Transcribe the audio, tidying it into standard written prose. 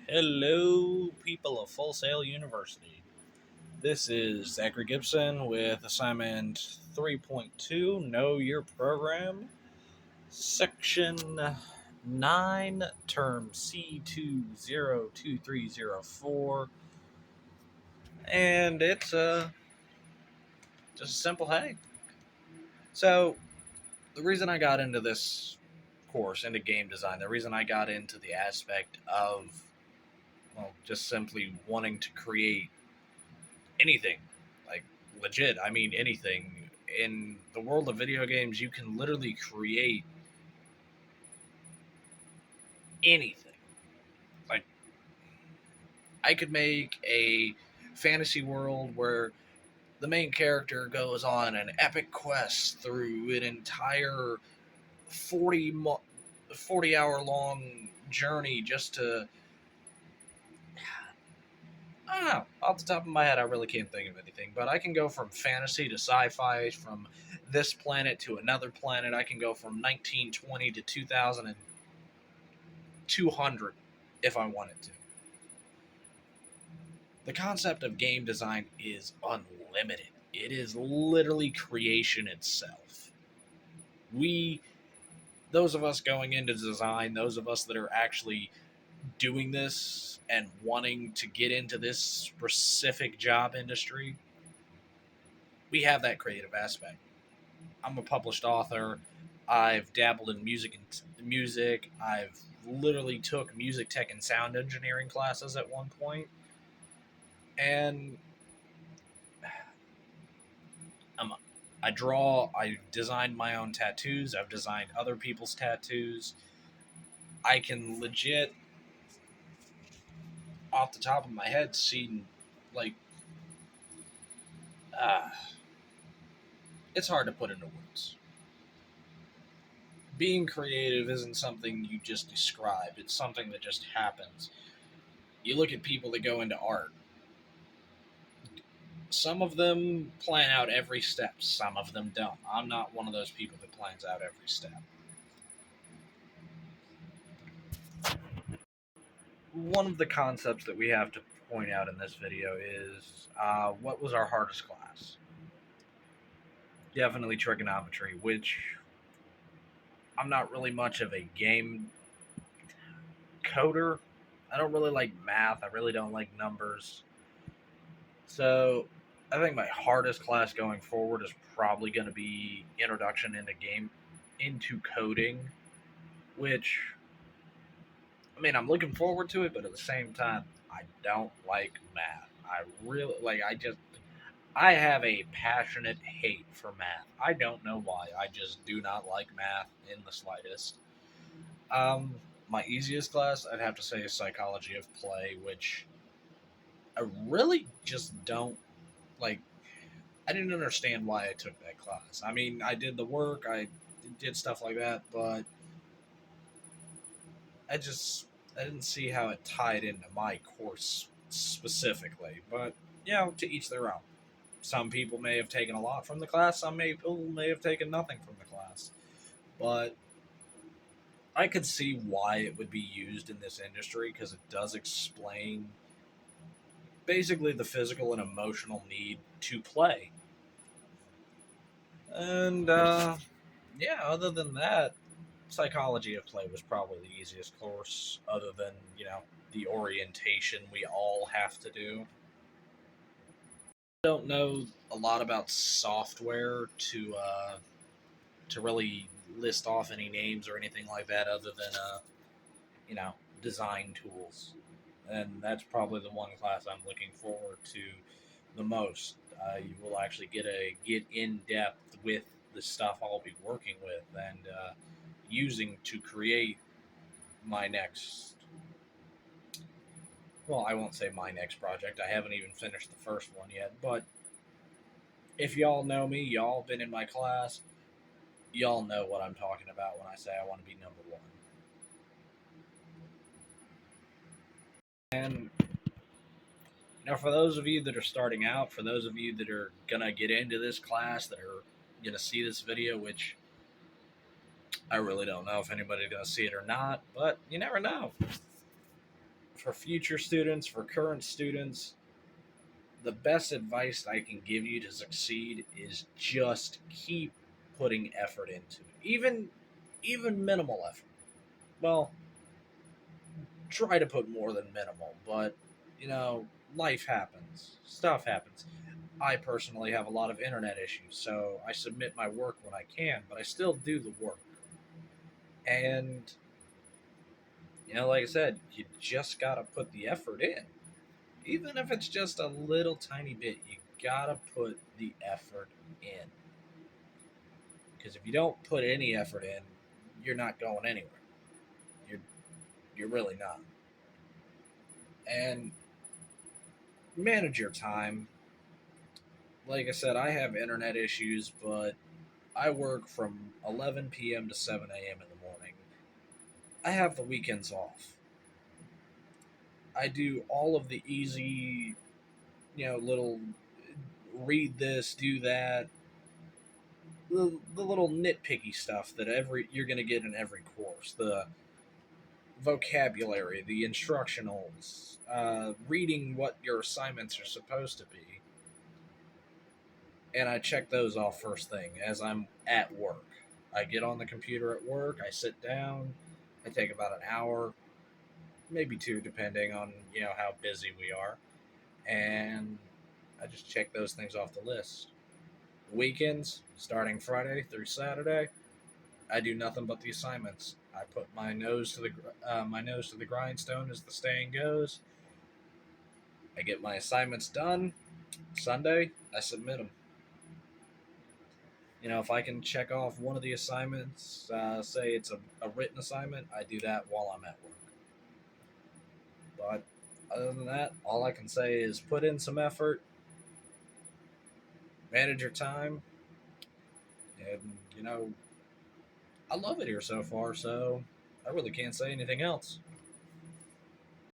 Hello, people of Full Sail University. This is Zachary Gibson with assignment 3.2 Know Your Program, section 9, term C202304. And it's just a simple hey. So, the reason I got into this course, into game design, the reason I got into the aspect of, well, just simply wanting to create anything, like legit. I mean, anything. In the world of video games, you can literally create anything. Like, I could make a fantasy world where the main character goes on an epic quest through an entire 40 hour long journey just to, I don't know. Off the top of my head, I really can't think of anything. But I can go from fantasy to sci-fi, from this planet to another planet. I can go from 1920 to 2200 if I wanted to. The concept of game design is unlimited. It is literally creation itself. We, those of us going into design, those of us that are actually doing this and wanting to get into this specific job industry, we have that creative aspect. I'm a published author. I've dabbled in music. I've literally took music tech and sound engineering classes at one point, and I'm, I draw. I designed my own tattoos. I've designed other people's tattoos. I can legit, off the top of my head, see like uh, it's hard to put into words. Being creative isn't something you just describe. It's something that just happens. You look at people that go into art. Some of them plan out every step, some of them don't. I'm not one of those people that plans out every step. One of the concepts that we have to point out in this video is what was our hardest class? Definitely trigonometry, which I'm not really much of a game coder. I don't really like math. I really don't like numbers. So I think my hardest class going forward is probably going to be introduction into coding, which, I mean, I'm looking forward to it, but at the same time, I don't like math. I really like. I have a passionate hate for math. I don't know why. I just do not like math in the slightest. Um, my easiest class, I'd have to say, is psychology of play, which I really just don't like. I didn't understand why I took that class. I mean, I did the work, I did stuff like that, but I just I didn't see how it tied into my course specifically. But to each their own. Some people may have taken a lot from the class. Some people may have taken nothing from the class. But I could see why it would be used in this industry because it does explain basically the physical and emotional need to play. And other than that, psychology of play was probably the easiest course, other than the orientation we all have to do. I don't know a lot about software to really list off any names or anything like that, other than you know design tools, and that's probably the one class I'm looking forward to the most. You will actually get in depth with the stuff I'll be working with and using to create my next. Well, I won't say my next project. I haven't even finished the first one yet. But if y'all know me, y'all been in my class, y'all know what I'm talking about when I say I want to be number one. And for those of you that are starting out, for those of you that are gonna get into this class, that are gonna see this video, which I really don't know if anybody's gonna see it or not, but you never know. For future students, for current students, the best advice I can give you to succeed is just keep putting effort into it. Even minimal effort. Well, try to put more than minimal, but you know, life happens. Stuff happens. I personally have a lot of internet issues, so I submit my work when I can, but I still do the work. And like I said, you just got to put the effort in. Even if it's just a little tiny bit, you got to put the effort in. Because if you don't put any effort in, you're not going anywhere. You're you're really not. And manage your time. Like I said, I have internet issues, but I work from 11 p.m. to 7 a.m. in the morning. I have the weekends off. I do all of the easy, little read this, do that, the little nitpicky stuff that every you're going to get in every course. The vocabulary, the instructionals, reading what your assignments are supposed to be, and I check those off first thing as I'm at work. I get on the computer at work, I sit down, I take about an hour, maybe two, depending on how busy we are, and I just check those things off the list. Weekends, starting Friday through Saturday, I do nothing but the assignments. I put my nose to the grindstone, as the saying goes. I get my assignments done. Sunday, I submit them. If I can check off one of the assignments, say it's a written assignment, I do that while I'm at work. But other than that, all I can say is put in some effort, manage your time, and I love it here so far. So I really can't say anything else.